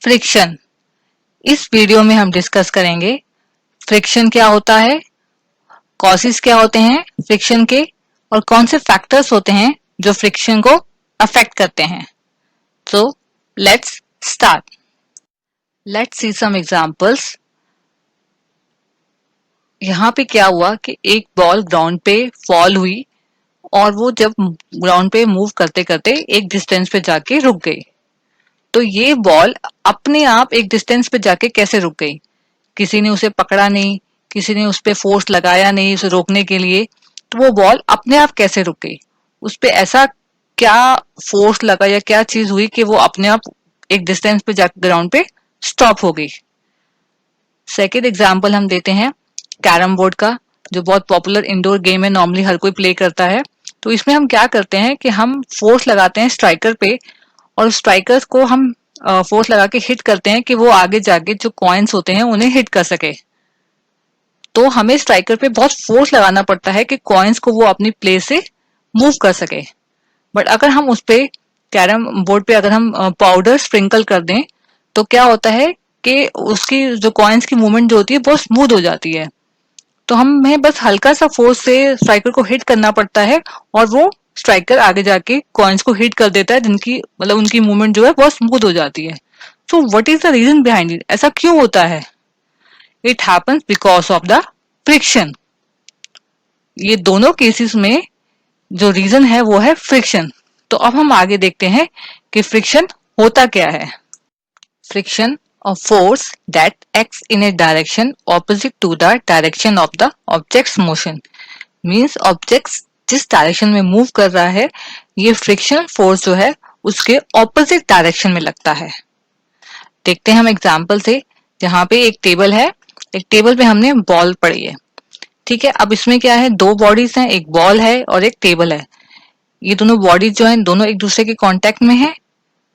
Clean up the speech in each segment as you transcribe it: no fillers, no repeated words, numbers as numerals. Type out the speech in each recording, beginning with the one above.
Friction. इस video में हम डिस्कस करेंगे फ्रिक्शन क्या होता है, कॉजेस क्या होते हैं फ्रिक्शन के, और कौन से फैक्टर्स होते हैं जो फ्रिक्शन को अफेक्ट करते हैं। So let's start. Let's see some examples. यहाँ पे क्या हुआ कि एक बॉल ग्राउंड पे फॉल हुई और वो जब ग्राउंड पे मूव करते करते एक डिस्टेंस पे जाके रुक गई। तो ये बॉल अपने आप एक डिस्टेंस पे जाके कैसे रुक गई? किसी ने उसे पकड़ा नहीं, किसी ने उस पे फोर्स लगाया नहीं उसे रोकने के लिए, तो वो बॉल अपने आप कैसे रुक गई? उस पे ऐसा क्या फोर्स लगा या क्या चीज हुई कि वो अपने आप एक डिस्टेंस पे जाकर ग्राउंड पे स्टॉप हो गई? सेकेंड एग्जाम्पल हम देते हैं कैरम बोर्ड का, जो बहुत पॉपुलर इंडोर गेम है, नॉर्मली हर कोई प्ले करता है। तो इसमें हम क्या करते हैं कि हम फोर्स लगाते हैं स्ट्राइकर पे, और स्ट्राइकर्स को हम फोर्स लगा के हिट करते हैं कि वो आगे जाके जो कॉइन्स होते हैं उन्हें हिट कर सके। तो हमें स्ट्राइकर पे बहुत फोर्स लगाना पड़ता है कि कॉइन्स को वो अपनी प्लेस से मूव कर सके। बट अगर हम उस पे कैरम बोर्ड पे अगर हम पाउडर स्प्रिंकल कर दें तो क्या होता है कि उसकी जो कॉइन्स की मूवमेंट जो होती है बहुत स्मूथ हो जाती है। तो हमें बस हल्का सा फोर्स से स्ट्राइकर को हिट करना पड़ता है और वो स्ट्राइकर आगे जाके कॉइन्स को हिट कर देता है, जिनकी मतलब उनकी मूवमेंट जो है बहुत स्मूथ हो जाती है। So what is the reason behind it? ऐसा क्यों होता है? It happens because of the friction. ये दोनों केसेस में जो रीजन है वो है फ्रिक्शन। तो अब हम आगे देखते हैं कि फ्रिक्शन होता क्या है। Friction, a force that acts in a direction opposite to the direction of the object's motion, means objects जिस डायरेक्शन में मूव कर रहा है, ये फ्रिक्शन फोर्स जो है उसके ऑपोजिट डायरेक्शन में लगता है। देखते हैं हम एग्जांपल से। जहां पे एक टेबल है, एक टेबल पे हमने बॉल पड़ी है, ठीक है। अब इसमें क्या है, दो बॉडीज हैं, एक बॉल है और एक टेबल है। ये दोनों बॉडीज जो हैं दोनों एक दूसरे के कांटेक्ट में है।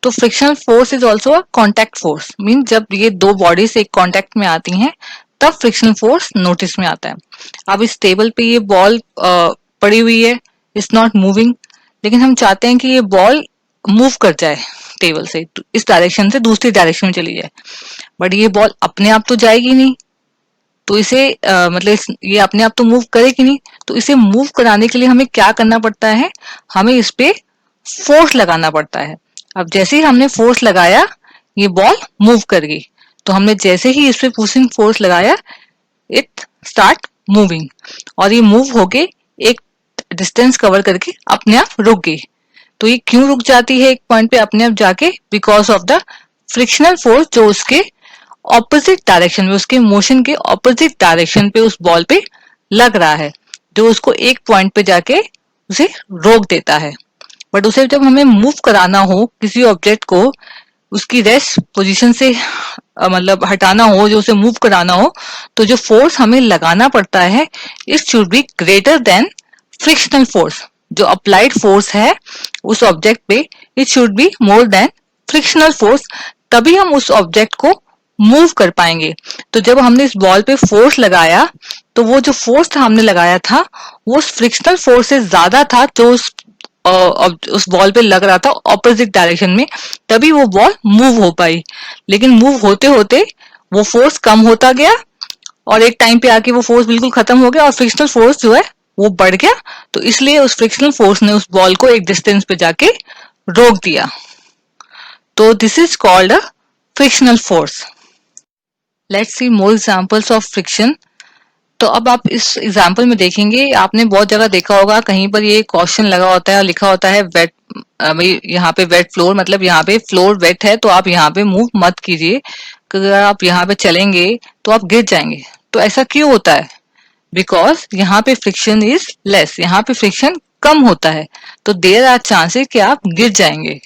तो frictional force is also a contact force, mean जब ये दो बॉडीज एक कॉन्टैक्ट में आती हैं तब फ्रिक्शनल फोर्स नोटिस में आता है। अब इस टेबल पे ये बॉल पड़ी हुई है, इट्स नॉट मूविंग, लेकिन हम चाहते हैं कि ये बॉल मूव कर जाए टेबल से, इस डायरेक्शन से दूसरी डायरेक्शन में चली जाए। बट ये बॉल अपने आप तो जाएगी नहीं, तो इसे ये अपने आप तो मूव करेगी नहीं। तो इसे मूव कराने के लिए हमें क्या करना पड़ता है? हमें इस पे फोर्स लगाना पड़ता है। अब जैसे ही हमने फोर्स लगाया ये बॉल मूव कर गई। तो हमने जैसे ही इस पे पुशिंग फोर्स लगाया इट स्टार्ट मूविंग, और ये मूव होके एक डिस्टेंस कवर करके अपने आप रुक गई। तो ये क्यों रुक जाती है एक पॉइंट पे अपने आप जाके? Because of the frictional force जो उसके ऑपोजिट डायरेक्शन में, उसके मोशन के ऑपोजिट डायरेक्शन पे उस बॉल पे लग रहा है, जो उसको एक पॉइंट पे जाके उसे रोक देता है। बट उसे जब हमें मूव कराना हो किसी ऑब्जेक्ट को, उसकी रेस्ट पोजीशन से हटाना हो, जो उसे मूव कराना हो, तो जो फोर्स हमें लगाना पड़ता है it should be greater than frictional force. जो अप्लाइड फोर्स है उस ऑब्जेक्ट पे it should be more than frictional force, तभी हम उस ऑब्जेक्ट को मूव कर पाएंगे। तो जब हमने इस बॉल पे फोर्स लगाया तो वो जो फोर्स था हमने लगाया था वो फ्रिक्शनल फोर्स से ज्यादा था जो उस बॉल पे लग रहा था ऑपोजिट डायरेक्शन में, तभी वो बॉल मूव हो पाई। लेकिन मूव होते होते वो फोर्स कम होता गया और एक टाइम पे आके वो फोर्स बिल्कुल खत्म हो गया और फ्रिक्शनल फोर्स जो है वो बढ़ गया। तो इसलिए उस फ्रिक्शनल फोर्स ने उस बॉल को एक डिस्टेंस पे जाके रोक दिया। तो this is called a frictional force. Let's see more examples of friction. तो अब आप इस एग्जाम्पल में देखेंगे, आपने बहुत जगह देखा होगा कहीं पर ये क्वेश्चन लगा होता है और लिखा होता है वेट, यहाँ पे वेट फ्लोर, मतलब यहाँ पे फ्लोर वेट है तो आप यहाँ पे मूव मत कीजिए, अगर आप यहाँ पे चलेंगे तो आप गिर जाएंगे। तो ऐसा क्यों होता है? बिकॉज यहाँ पे फ्रिक्शन इज लेस, यहाँ पे फ्रिक्शन कम होता है, तो देयर आर चांसेस कि आप गिर जाएंगे।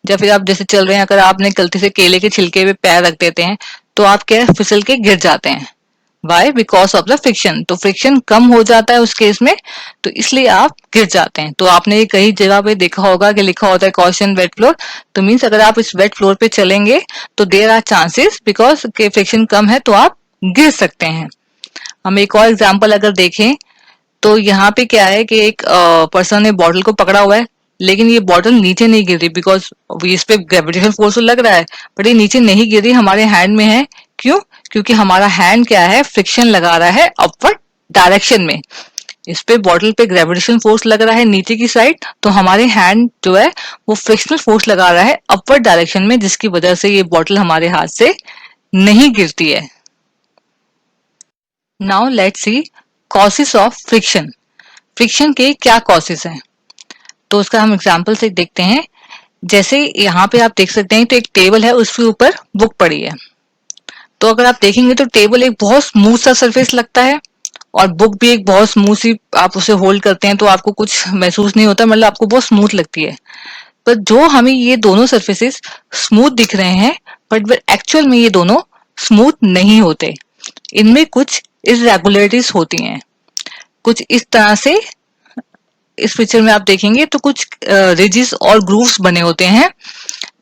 या फिर आप जैसे चल रहे हैं, अगर आपने गलती से केले के छिलके पे पैर रख देते हैं तो आप क्या फिसल के गिर जाते हैं। Why? Because of the friction. तो फ्रिक्शन कम हो जाता है उस केस में, तो इसलिए आप गिर जाते हैं। तो आपने कई जगह पे देखा होगा कि लिखा होता है कॉशन वेट फ्लोर, तो मीन्स अगर आप इस वेट फ्लोर पे चलेंगे तो देयर आर चांसेस, बिकॉज के फ्रिक्शन कम है तो आप गिर सकते हैं। हम एक और एग्जाम्पल अगर देखें तो यहाँ पे क्या है कि एक पर्सन ने बॉटल को पकड़ा हुआ है, लेकिन ये बॉटल नीचे नहीं गिर रही, बिकॉज इस पे ग्रेविटेशन फोर्स तो लग रहा है, बट ये नीचे नहीं गिर रही, हमारे हैंड में है। क्यों? क्योंकि हमारा हैंड क्या है, फ्रिक्शन लगा रहा है अपवर्ड डायरेक्शन में। इस पे बॉटल पे ग्रेविटेशन फोर्स लग रहा है नीचे की साइड, तो हमारे हैंड जो है वो फ्रिक्शनल फोर्स लगा रहा है अपवर्ड डायरेक्शन में, जिसकी वजह से ये बॉटल हमारे हाथ से नहीं गिरती है। Now let's see causes of friction. Friction के क्या कॉसेस हैं, तो उसका हम एग्जांपल से देखते हैं। जैसे यहाँ पे आप देख सकते हैं, तो एक टेबल है, उसके ऊपर बुक पड़ी है। तो अगर आप देखेंगे तो टेबल एक बहुत स्मूथ सा सरफेस लगता है, और बुक भी एक बहुत स्मूथ सी, आप उसे होल्ड करते हैं तो आपको कुछ महसूस नहीं होता, मतलब आपको बहुत स्मूथ लगती है। पर जो हमें ये दोनों सरफेसेस स्मूथ दिख रहे हैं, बट एक्चुअल में ये दोनों स्मूथ नहीं होते। इनमें कुछ इरेगुलरिटीज होती हैं। कुछ इस तरह से इस पिक्चर में आप देखेंगे तो कुछ रिजिस और ग्रूव्स बने होते हैं,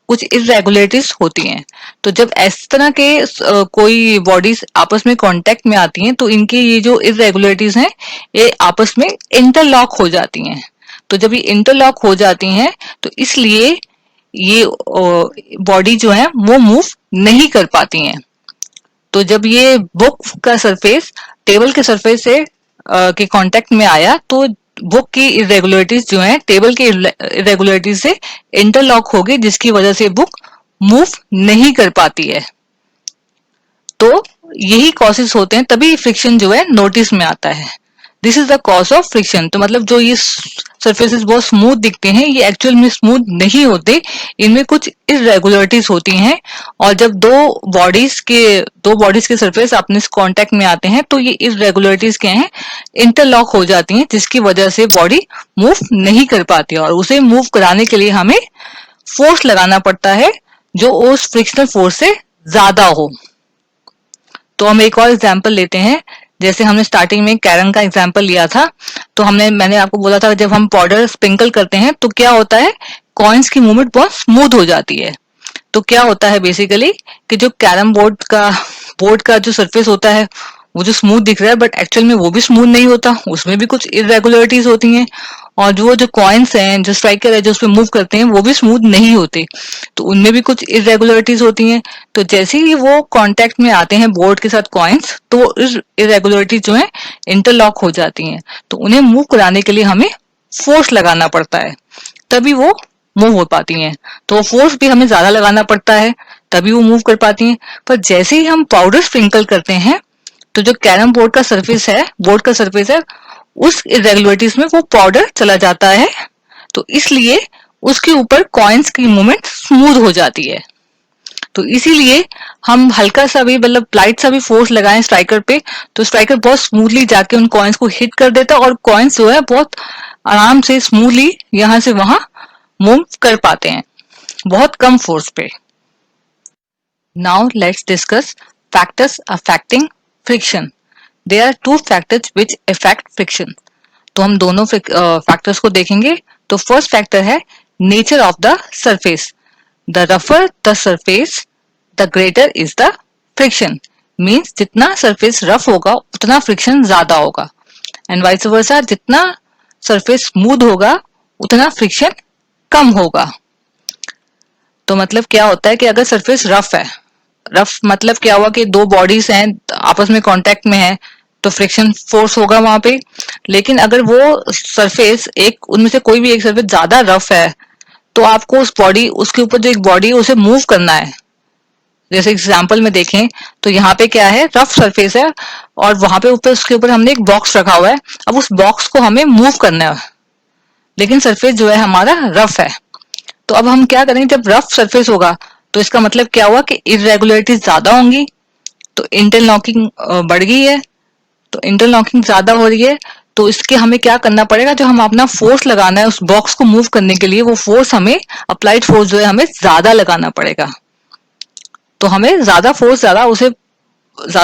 कुछ इरेगुलरिटीज होती हैं। तो जब इस तरह के कोई बॉडीज आपस में कांटेक्ट में आती हैं, तो इनकी ये जो इरेगुलरिटीज हैं, ये आपस में इंटरलॉक हो जाती हैं। तो जब ये इंटरलॉक हो जाती हैं, तो इसलिए ये बॉडी जो है वो मूव नहीं कर पाती हैं। तो जब ये बुक का सरफेस टेबल के सरफेस से के कांटेक्ट में आया, तो बुक की इरेगुलरिटीज जो है टेबल की इरेगुलरिटीज से इंटरलॉक हो गई, जिसकी वजह से बुक मूव नहीं कर पाती है। तो यही कॉसेस होते हैं, तभी फ्रिक्शन जो है नोटिस में आता है। This is the cause of friction. तो मतलब जो ये सरफेसेस बहुत स्मूथ दिखते हैं, ये एक्चुअल में स्मूथ नहीं होते, इनमें कुछ इरेगुलरिटीज होती हैं। और जब दो बॉडीज के सरफेस अपने कांटेक्ट में आते हैं, तो ये इरेगुलरिटीज क्या हैं, इंटरलॉक हो जाती हैं, जिसकी वजह से बॉडी मूव नहीं कर पाती है। और उसे मूव कराने के लिए हमें फोर्स लगाना पड़ता है, जो उस फ्रिक्शनल फोर्स से ज्यादा हो। तो हम एक और एग्जांपल लेते हैं। जैसे हमने स्टार्टिंग में कैरम का एग्जांपल लिया था, तो मैंने आपको बोला था, जब हम पाउडर स्प्रिंकल करते हैं तो क्या होता है, कॉइन्स की मूवमेंट बहुत स्मूथ हो जाती है। तो क्या होता है बेसिकली कि जो कैरम बोर्ड का जो सरफेस होता है, वो जो स्मूथ दिख रहा है, बट एक्चुअल में वो भी स्मूथ नहीं होता, उसमें भी कुछ इरेगुलरिटीज होती हैं। और जो कॉइन्स हैं, जो स्ट्राइकर है, जो उस पर मूव करते हैं, वो भी स्मूथ नहीं होते, तो उनमें भी कुछ इरेगुलरिटीज होती हैं। तो जैसे ही वो कांटेक्ट में आते हैं बोर्ड के साथ कॉइन्स, तो वो इरेगुलरिटीज जो है इंटरलॉक हो जाती हैं। तो उन्हें मूव कराने के लिए हमें फोर्स लगाना पड़ता है, तभी वो मूव हो पाती हैं। तो फोर्स भी हमें ज्यादा लगाना पड़ता है, तभी वो मूव कर पाती हैं। पर जैसे ही हम पाउडर स्प्रिंकल करते हैं, तो जो कैरम बोर्ड का सरफेस है, उस इरेगुलरिटीज में वो पाउडर चला जाता है, तो इसलिए उसके ऊपर कॉइन्स की मूवमेंट स्मूथ हो जाती है। तो इसीलिए हम हल्का सा भी, मतलब लाइट सा भी फोर्स लगाएं स्ट्राइकर पे, तो स्ट्राइकर बहुत स्मूथली जाके उन कॉइन्स को हिट कर देता है, और कॉइन्स जो है बहुत आराम से स्मूथली यहाँ से वहां मूव कर पाते हैं, बहुत कम फोर्स पे। Now let's discuss factors affecting friction. There are two factors which affect friction. तो हम दोनों फैक्टर्स को देखेंगे। तो फर्स्ट फैक्टर है nature of the surface. The रफर the surface, the greater is the friction. Means जितना सरफेस रफ होगा उतना फ्रिक्शन ज्यादा होगा, एंड वाइस वर्सा, जितना सरफेस स्मूथ होगा उतना फ्रिक्शन कम होगा। तो मतलब क्या होता है कि अगर सरफेस रफ है, रफ मतलब क्या हुआ कि दो बॉडीज हैं, आपस में कांटेक्ट में है, तो फ्रिक्शन फोर्स होगा वहां पे। लेकिन अगर वो सरफेस, एक उनमें से कोई भी एक सरफेस ज्यादा रफ है, तो आपको उसके ऊपर जो एक बॉडी है उसे मूव करना है। जैसे एग्जांपल में देखें, तो यहाँ पे क्या है, रफ सरफेस है, और वहां पे ऊपर उसके ऊपर हमने एक बॉक्स रखा हुआ है। अब उस बॉक्स को हमें मूव करना है, लेकिन सरफेस जो है हमारा रफ है। तो अब हम क्या करेंगे, जब रफ सरफेस होगा, तो इसका मतलब क्या हुआ कि इरेगुलरिटीज ज्यादा होंगी, तो इंटरलॉकिंग बढ़ गई है। तो इंटरलॉकिंग ज्यादा हो रही है, तो इसके हमें क्या करना पड़ेगा, जो हम अपना फोर्स लगाना है उस बॉक्स को मूव करने के लिए, वो फोर्स हमें, अप्लाइड फोर्स जो है हमें ज्यादा लगाना पड़ेगा। तो हमें ज्यादा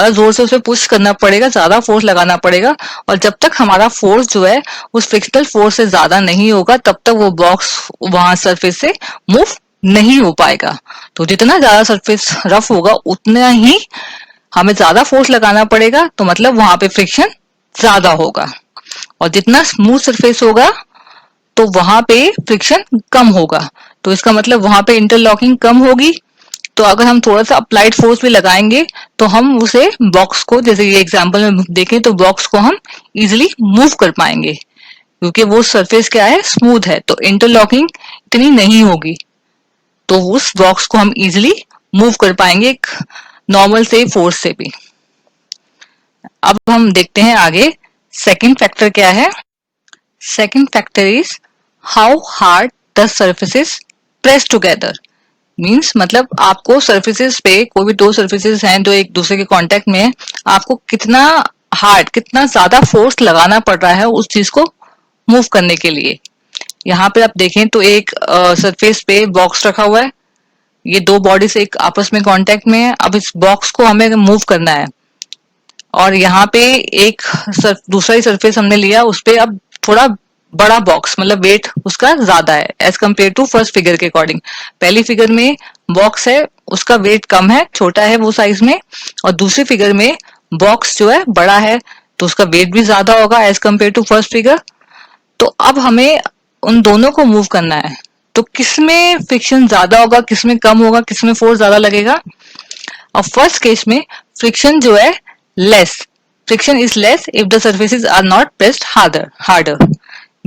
जोर से उसे पुश करना पड़ेगा, ज्यादा फोर्स लगाना पड़ेगा। और जब तक हमारा फोर्स जो है उस फ्रिक्शनल फोर्स से ज्यादा नहीं होगा, तब तक वो बॉक्स वहां सरफेस से मूव नहीं हो पाएगा। तो जितना ज्यादा सरफेस रफ होगा, उतना ही हमें ज्यादा फोर्स लगाना पड़ेगा, तो मतलब वहां पे फ्रिक्शन ज्यादा होगा। और जितना स्मूथ सरफेस होगा, तो वहां पे फ्रिक्शन कम होगा। तो इसका मतलब वहां पे इंटरलॉकिंग कम होगी। तो अगर हम थोड़ा सा अप्लाइड फोर्स भी लगाएंगे तो हम उसे बॉक्स को, जैसे ये एग्जांपल में देखें तो बॉक्स को हम इजीली मूव कर पाएंगे, क्योंकि वो सरफेस क्या है, स्मूथ है, तो इंटरलॉकिंग इतनी नहीं होगी। तो उस बॉक्स को हम इजीली मूव कर पाएंगे एक नॉर्मल से फोर्स से भी। अब हम देखते हैं आगे सेकंड फैक्टर क्या है। Second factor is how hard the surfaces press together. Means मतलब आपको सर्फेसेस पे, कोई भी दो सर्फेसेस हैं जो एक दूसरे के कांटेक्ट में है, आपको कितना हार्ड, कितना ज्यादा फोर्स लगाना पड़ रहा है उस चीज को मूव करने के लिए। यहाँ पे आप देखें तो एक सरफेस पे बॉक्स रखा हुआ है, ये दो बॉडी से एक आपस में कांटेक्ट में है। अब इस बॉक्स को हमें मूव करना है, और यहाँ पे एक दूसरा ही सरफेस हमने लिया, उस पे अब थोड़ा बड़ा बॉक्स, मतलब वेट उसका ज्यादा है as compare to first figure के अकॉर्डिंग। पहली फिगर में बॉक्स है, उसका वेट कम है, छोटा है वो साइज में, और दूसरी फिगर में बॉक्स जो है बड़ा है, तो उसका वेट भी ज्यादा होगा as compare to first figure. तो अब हमें उन दोनों को मूव करना है, तो किसमें फ्रिक्शन ज्यादा होगा, किसमें कम होगा, किसमें फोर्स ज्यादा लगेगा। और फर्स्ट केस में फ्रिक्शन जो है less, friction is less if the surfaces are not pressed harder.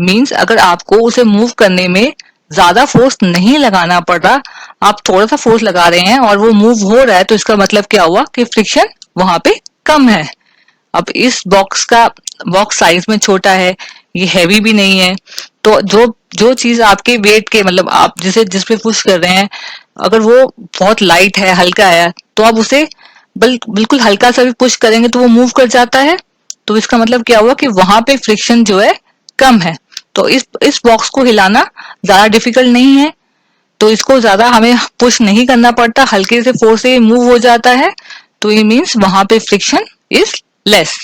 Means अगर आपको उसे मूव करने में ज्यादा फोर्स नहीं लगाना पड़ रहा, आप थोड़ा सा फोर्स लगा रहे हैं और वो मूव हो रहा है, तो इसका मतलब क्या हुआ कि फ्रिक्शन वहां पे कम है। अब इस बॉक्स साइज में छोटा है, ये हैवी भी नहीं है, तो जो जो चीज आपके वेट के, मतलब आप जिस पे पुश कर रहे हैं, अगर वो बहुत लाइट है, हल्का है, तो आप उसे बिल्कुल हल्का सा भी पुश करेंगे तो वो मूव कर जाता है। तो इसका मतलब क्या हुआ कि वहां पे फ्रिक्शन जो है कम है। तो इस बॉक्स को हिलाना ज्यादा डिफिकल्ट नहीं है, तो इसको ज्यादा हमें पुश नहीं करना पड़ता, हल्के से फोर्स से मूव हो जाता है। तो ये मीन्स वहां पे friction is less.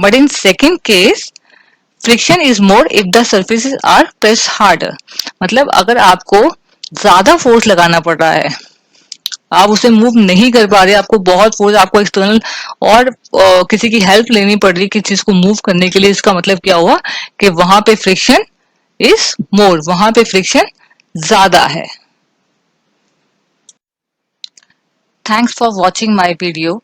But in second case friction is more if the surfaces are press harder. मतलब अगर आपको ज्यादा फोर्स लगाना पड़ रहा है, आप उसे मूव नहीं कर पा रहे, आपको बहुत फोर्स, आपको एक्सटर्नल और किसी की हेल्प लेनी पड़ रही किसी चीज को मूव करने के लिए, इसका मतलब क्या हुआ कि वहां पे फ्रिक्शन इज मोर, वहां पे फ्रिक्शन ज्यादा है। Thanks for watching my video.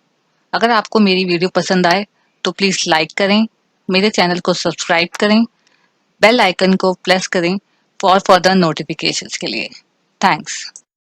अगर आपको मेरी वीडियो पसंद आए तो प्लीज लाइक करें, मेरे चैनल को सब्सक्राइब करें, बेल आइकन को प्रेस करें फॉर फर्दर नोटिफिकेशंस के लिए। थैंक्स।